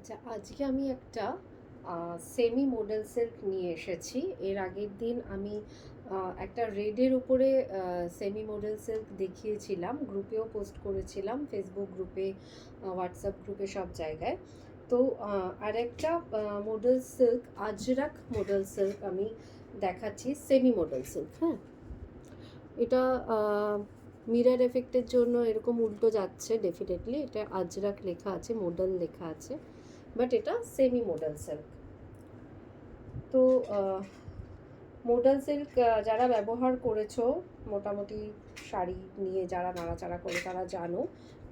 আচ্ছা, আজকে আমি একটা সেমি মডেল সিল্ক নিয়ে এসেছি। এর আগের দিন আমি একটা রেডের উপরে সেমি মডেল সিল্ক দেখিয়েছিলাম, গ্রুপেও পোস্ট করেছিলাম, ফেসবুক গ্রুপে, হোয়াটসঅ্যাপ গ্রুপে, সব জায়গায়। তো আরেকটা model silk, Ajrak model silk আমি দেখাচ্ছি, সেমি মডেল সিল্ক। হ্যাঁ, এটা মিরর এফেক্টের জন্য এরকম উল্টো যাচ্ছে, ডেফিনেটলি এটা আজরাক লেখা আছে, মডেল লেখা আছে, বাট এটা সেমি মোডাল সিল্ক। তো মোডাল সিল্ক যারা ব্যবহার করেছো, মোটামুটি শাড়ি নিয়ে যারা নাড়াচাড়া করে তারা জানো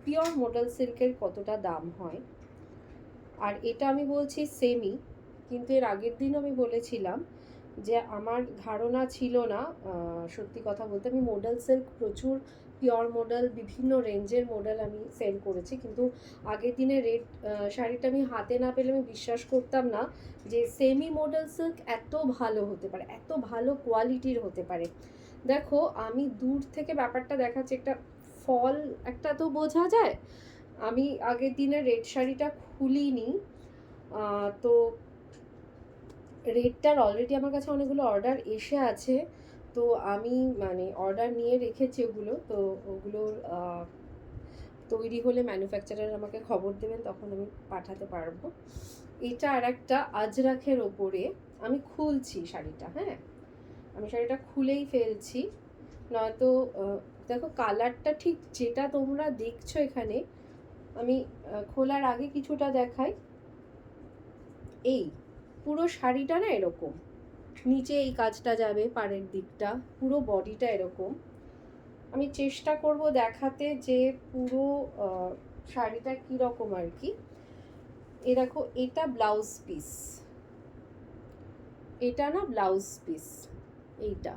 পিওর মোডাল সিল্কের কতটা দাম হয়। আর এটা আমি বলছি সেমি, কিন্তু এর আগের দিন আমি বলেছিলাম যে আমার ধারণা ছিল না, সত্যি কথা বলতে। আমি মোডাল সিল্ক প্রচুর, পিওর মডেল, বিভিন্ন রেঞ্জের মডেল আমি সেল করেছি, কিন্তু আগের দিনে রেড শাড়িটা আমি হাতে না পেলে আমি বিশ্বাস করতাম না যে সেমি মডেল সিল্ক এত ভালো হতে পারে, এত ভালো কোয়ালিটির হতে পারে। দেখো, আমি দূর থেকে ব্যাপারটা দেখাচ্ছি, একটা ফল একটা তো বোঝা যায়। আমি আগের দিনে রেড শাড়িটা খুলিনি, তো রেডটার অলরেডি আমার কাছে অনেকগুলো অর্ডার এসে আছে। তো আমি মানে অর্ডার নিয়ে রেখেছি ওগুলো, তো ওগুলোর তৈরি হলে ম্যানুফ্যাকচারার আমাকে খবর দেবেন, তখন আমি পাঠাতে পারবো। এটা আর একটা আজরাখের ওপরে আমি খুলছি শাড়িটা। হ্যাঁ, আমি শাড়িটা খুলেই ফেলছি, নয়তো দেখো কালারটা ঠিক যেটা তোমরা দেখছো এখানে। আমি খোলার আগে কিছুটা দেখাই। এই পুরো শাড়িটা না এরকম, নিচে এই কাজটা যাবে পাড়ের দিকটা, পুরো বডিটা এরকম। আমি চেষ্টা করব দেখাতে যে পুরো শাড়িটা কীরকম আর কি। এ দেখো, এটা ব্লাউজ পিস, এটা না ব্লাউজ পিস। এইটা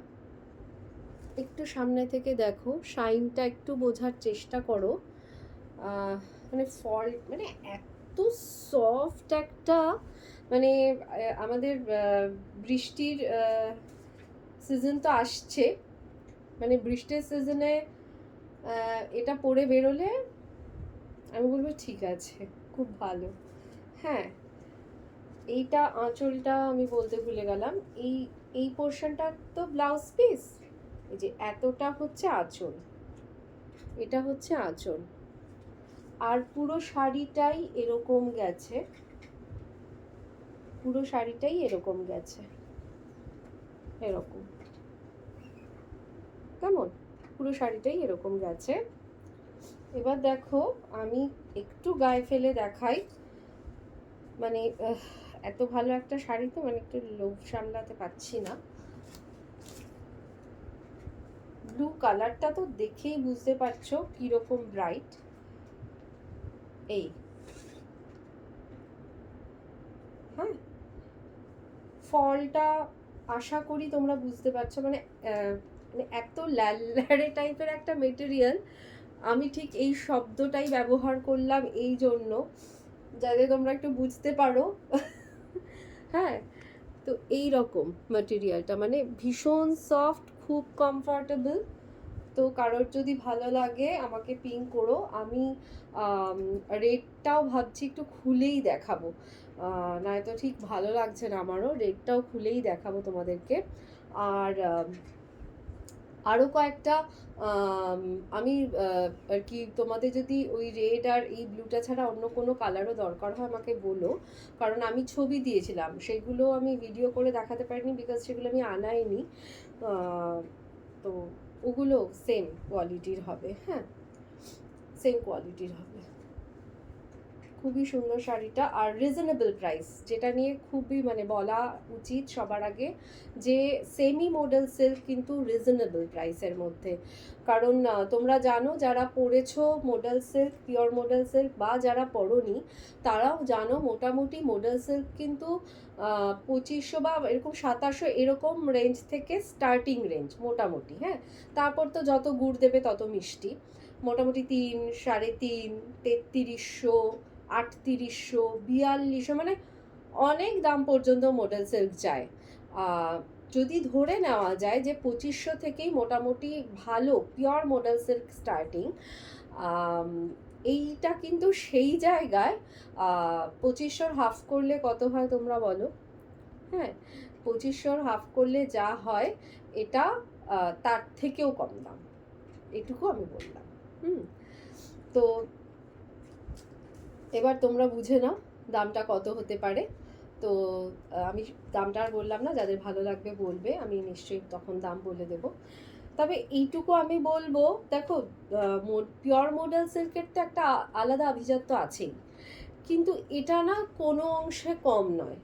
একটু সামনে থেকে দেখো, শাইনটা একটু বোঝার চেষ্টা করো। মানে ফল্ট, মানে এত সফট একটা, মানে আমাদের বৃষ্টির সিজন তো আসছে, মানে বৃষ্টির সিজনে এটা পরে বেরোলে আমি বলবো ঠিক আছে, খুব ভালো। হ্যাঁ, এইটা আঁচলটা আমি বলতে ভুলে গেলাম, এই এই পোর্শনটা তো ব্লাউজ পিস, এই যে এতটা হচ্ছে আঁচল, এটা হচ্ছে আঁচল। আর পুরো শাড়িটাই এরকম গেছে, পুরো শাড়িটাই এরকম গেছে, এরকম, কেমন, পুরো শাড়িটাই এরকম গেছে। এবার দেখো, আমি একটু গায়ে ফেলে দেখাই, মানে এত ভালো একটা শাড়ি তো, মানে একটু লোভ সামলাতে পারছি না। ব্লু কালারটা তো দেখেই বুঝতে পারছো কিরকম ব্রাইট। এই, হ্যাঁ, ফলটা আশা করি তোমরা বুঝতে পারছো, মানে মানে এত ল্যালল্যাড়ে টাইপের একটা মেটেরিয়াল। আমি ঠিক এই শব্দটাই ব্যবহার করলাম এই জন্য, যাতে তোমরা একটু বুঝতে পারো। হ্যাঁ, তো এই রকম ম্যাটেরিয়ালটা, মানে ভীষণ সফট, খুব কমফর্টেবল। তো কারোর যদি ভালো লাগে আমাকে পিং করো। আমি রেডটাও ভাবছি একটু খুলেই দেখাবো, নয়তো ঠিক ভালো লাগছে না আমারও, রেডটাও খুলেই দেখাবো তোমাদেরকে। আর আরও কয়েকটা আমি আর কি, তোমাদের যদি ওই রেড আর এই ব্লুটা ছাড়া অন্য কোনো কালারও দরকার হয় আমাকে বলো, কারণ আমি ছবি দিয়েছিলাম, সেগুলো আমি ভিডিও করে দেখাতে পারিনি, বিকজ সেগুলো আমি আনাইনি। তো ওগুলো সেম কোয়ালিটির হবে। হ্যাঁ, সেম কোয়ালিটির হবে। খুবই সুন্দর শাড়িটা, আর রিজনেবল প্রাইস, যেটা নিয়ে খুবই মানে বলা উচিত সবার আগে, যে সেমি মডেল সিল্ক কিন্তু রিজনেবল প্রাইসের মধ্যে। কারণ তোমরা জানো, যারা পরেছো model silk, pure model silk, বা যারা পরোনি তারাও জানো, মোটামুটি মডেল সিল্ক কিন্তু 2500 বা এরকম 2700 এরকম রেঞ্জ থেকে স্টার্টিং রেঞ্জ মোটামুটি। হ্যাঁ, তারপর তো যত গুড় দেবে তত মিষ্টি। মোটামুটি 3, 3.5, 3300, 3800, 4200, মানে অনেক দাম পর্যন্ত মডেল সিল্ক যায়। যদি ধরে নেওয়া যায় যে 2500 থেকেই মোটামুটি ভালো পিওর মডেল সিল্ক স্টার্টিং, এইটা কিন্তু সেই জায়গায় 2500 হাফ করলে কত হয় তোমরা বলো? হ্যাঁ, 2500 হাফ করলে যা হয় এটা তার থেকেও কম দাম, এটুকু আমি বললাম। তো এবার তোমরা বুঝে নাও দামটা কত হতে পারে। তো আমি দামটা আর বললাম না, যাদের ভালো লাগবে বলবে, আমি নিশ্চয়ই তখন দাম বলে দেবো। তবে এইটুকু আমি বলবো, দেখো পিওর মডেল সিল্কের তো একটা আলাদা আভিজাত্য আছেই, কিন্তু এটা না কোনো অংশে কম নয়।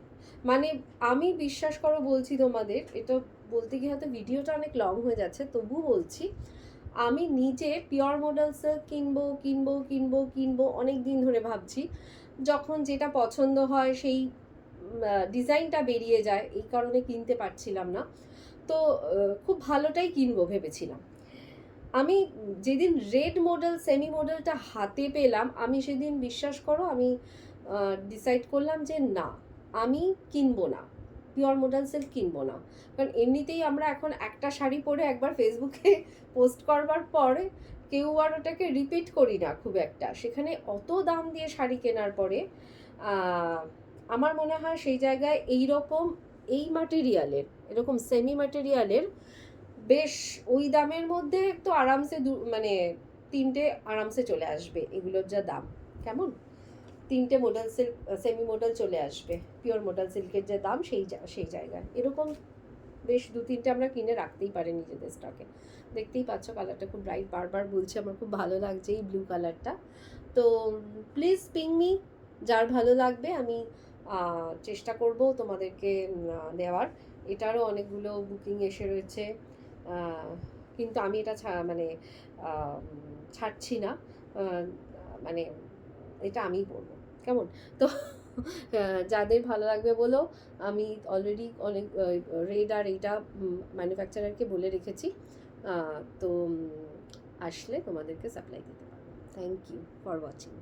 মানে আমি বিশ্বাস করো বলছি তোমাদের, এটা বলতে গিয়ে হয়তো ভিডিওটা অনেক লং হয়ে যাচ্ছে, তবু বলছি, আমি নিজে পিওর মডেল সিল্ক কিনবো কিনবো কিনবো কিনবো অনেক দিন ধরে ভাবছি। যখন যেটা পছন্দ হয় সেই ডিজাইনটা বেরিয়ে যায়, এই কারণে কিনতে পারছিলাম না। তো খুব ভালোটাই কিনবো ভেবেছিলাম। আমি যেদিন রেড মডেল সেমি মডেলটা হাতে পেলাম, আমি সেদিন বিশ্বাস করো আমি ডিসাইড করলাম যে না, আমি কিনবো না, পিওর মডেল সিল্ক কিনবো না। কারণ এমনিতেই আমরা এখন একটা শাড়ি পরে একবার ফেসবুকে পোস্ট করবার পরে কেউ আর ওটাকে রিপিট করি না খুব একটা, সেখানে অত দাম দিয়ে শাড়ি কেনার পরে আমার মনে হয় সেই জায়গায় এইরকম এই ম্যাটেরিয়ালের, এরকম সেমি ম্যাটেরিয়ালের বেশ ওই দামের মধ্যে তো আরামসে মানে 3টে আরামসে চলে আসবে, এগুলোর যা দাম। কেমন 3টে মডেল সিল্ক সেমি মডেল চলে আসবে, পিওর মডেল সিল্কের যে দাম সেই জায়গায় এরকম বেশ 2-3টে আমরা কিনে রাখতেই পারি নিজেদের স্টকে। দেখতেই পাচ্ছ কালারটা খুব ব্রাইট, বারবার বলছি আমার খুব ভালো লাগছে এই ব্লু কালারটা। তো প্লিজ পিং মি, যার ভালো লাগবে। আমি চেষ্টা করব তোমাদেরকে দেওয়ার। এটারও অনেকগুলো বুকিং এসে রয়েছে, কিন্তু আমি এটা মানে ছাড়ছি না, মানে এটা আমিই পড়বো। কেমন? তো যাদের ভালো লাগবে বলো, আমি অলরেডি অনেক রেড আর এইটা ম্যানুফ্যাকচারারকে বলে রেখেছি, তো আসলে তোমাদেরকে সাপ্লাই দিতে পারবো। Thank you for watching.